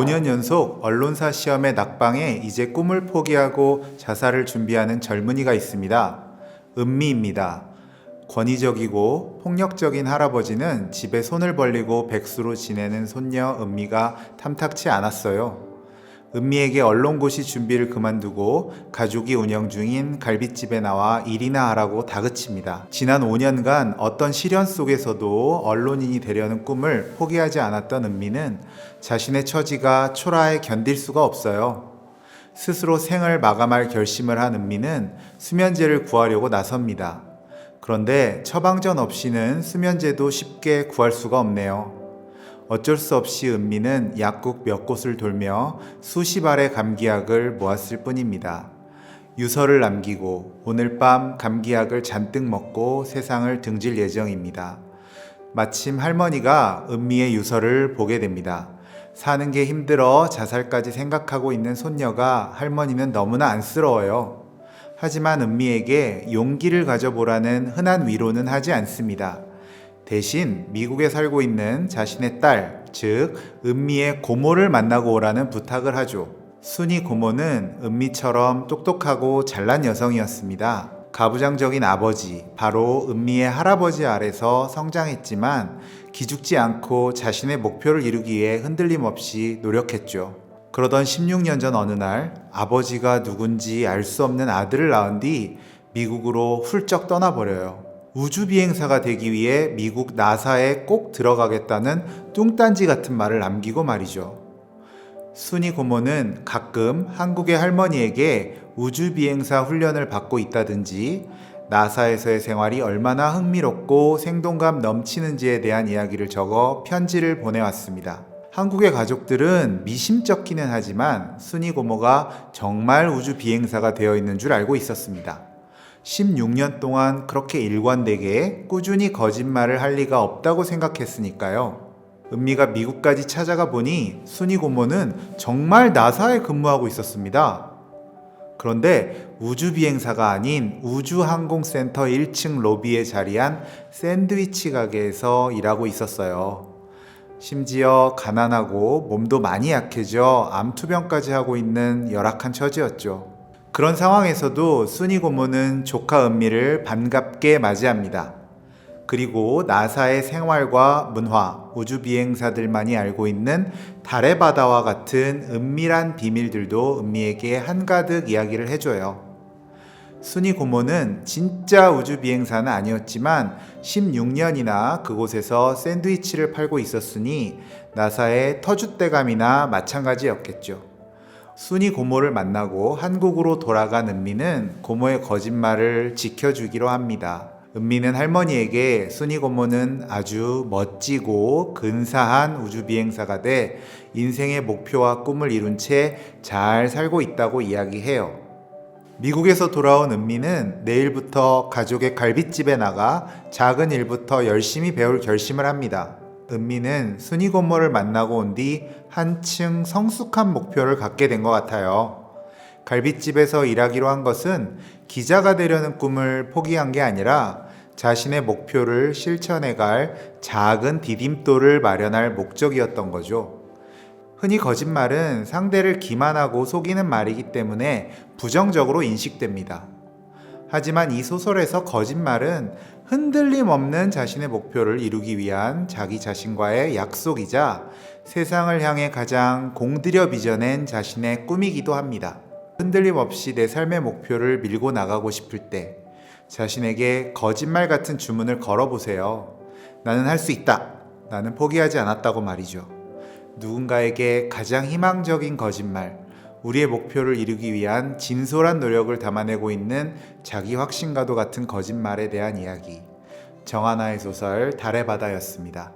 5년 연속 언론사 시험에 낙방해 이제 꿈을 포기하고 자살을 준비하는 젊은이가 있습니다. 은미입니다. 권위적이고 폭력적인 할아버지는 집에 손을 벌리고 백수로 지내는 손녀 은미가 탐탁치 않았어요. 은미에게 언론고시 준비를 그만두고 가족이 운영 중인 갈빗집에 나와 일이나 하라고 다그칩니다. 지난 5년간 어떤 시련 속에서도 언론인이 되려는 꿈을 포기하지 않았던 은미는 자신의 처지가 초라해 견딜 수가 없어요. 스스로 생을 마감할 결심을 한 은미는 수면제를 구하려고 나섭니다. 그런데 처방전 없이는 수면제도 쉽게 구할 수가 없네요. 어쩔 수 없이 은미는 약국 몇 곳을 돌며 수십 알의 감기약을 모았을 뿐입니다. 유서를 남기고 오늘 밤 감기약을 잔뜩 먹고 세상을 등질 예정입니다. 마침 할머니가 은미의 유서를 보게 됩니다. 사는 게 힘들어 자살까지 생각하고 있는 손녀가 할머니는 너무나 안쓰러워요. 하지만 은미에게 용기를 가져보라는 흔한 위로는 하지 않습니다. 대신 미국에 살고 있는 자신의 딸, 즉 은미의 고모를 만나고 오라는 부탁을 하죠. 순이 고모는 은미처럼 똑똑하고 잘난 여성이었습니다. 가부장적인 아버지, 바로 은미의 할아버지 아래서 성장했지만 기죽지 않고 자신의 목표를 이루기 위해 흔들림 없이 노력했죠. 그러던 16년 전 어느 날 아버지가 누군지 알 수 없는 아들을 낳은 뒤 미국으로 훌쩍 떠나버려요. 우주비행사가 되기 위해 미국 나사에 꼭 들어가겠다는 뚱딴지 같은 말을 남기고 말이죠. 순이 고모는 가끔 한국의 할머니에게 우주비행사 훈련을 받고 있다든지 나사에서의 생활이 얼마나 흥미롭고 생동감 넘치는지에 대한 이야기를 적어 편지를 보내왔습니다. 한국의 가족들은 미심쩍기는 하지만 순이 고모가 정말 우주비행사가 되어 있는 줄 알고 있었습니다. 16년 동안 그렇게 일관되게 꾸준히 거짓말을 할 리가 없다고 생각했으니까요. 은미가 미국까지 찾아가 보니 순이 고모는 정말 나사에 근무하고 있었습니다. 그런데 우주비행사가 아닌 우주항공센터 1층 로비에 자리한 샌드위치 가게에서 일하고 있었어요. 심지어 가난하고 몸도 많이 약해져 암투병까지 하고 있는 열악한 처지였죠. 그런 상황에서도 순이 고모는 조카 은미를 반갑게 맞이합니다. 그리고 나사의 생활과 문화, 우주비행사들만이 알고 있는 달의 바다와 같은 은밀한 비밀들도 은미에게 한가득 이야기를 해줘요. 순이 고모는 진짜 우주비행사는 아니었지만 16년이나 그곳에서 샌드위치를 팔고 있었으니 나사의 터줏대감이나 마찬가지였겠죠. 순이 고모를 만나고 한국으로 돌아간 은미는 고모의 거짓말을 지켜주기로 합니다. 은미는 할머니에게 순이 고모는 아주 멋지고 근사한 우주비행사가 돼 인생의 목표와 꿈을 이룬 채 잘 살고 있다고 이야기해요. 미국에서 돌아온 은미는 내일부터 가족의 갈빗집에 나가 작은 일부터 열심히 배울 결심을 합니다. 은미는 순이 고모를 만나고 온 뒤 한층 성숙한 목표를 갖게 된 것 같아요. 갈빗집에서 일하기로 한 것은 기자가 되려는 꿈을 포기한 게 아니라 자신의 목표를 실천해갈 작은 디딤돌을 마련할 목적이었던 거죠. 흔히 거짓말은 상대를 기만하고 속이는 말이기 때문에 부정적으로 인식됩니다. 하지만 이 소설에서 거짓말은 흔들림 없는 자신의 목표를 이루기 위한 자기 자신과의 약속이자 세상을 향해 가장 공들여 빚어낸 자신의 꿈이기도 합니다. 흔들림 없이 내 삶의 목표를 밀고 나가고 싶을 때 자신에게 거짓말 같은 주문을 걸어보세요. 나는 할 수 있다. 나는 포기하지 않았다고 말이죠. 누군가에게 가장 희망적인 거짓말, 우리의 목표를 이루기 위한 진솔한 노력을 담아내고 있는 자기 확신과도 같은 거짓말에 대한 이야기. 정하나의 소설 달의 바다였습니다.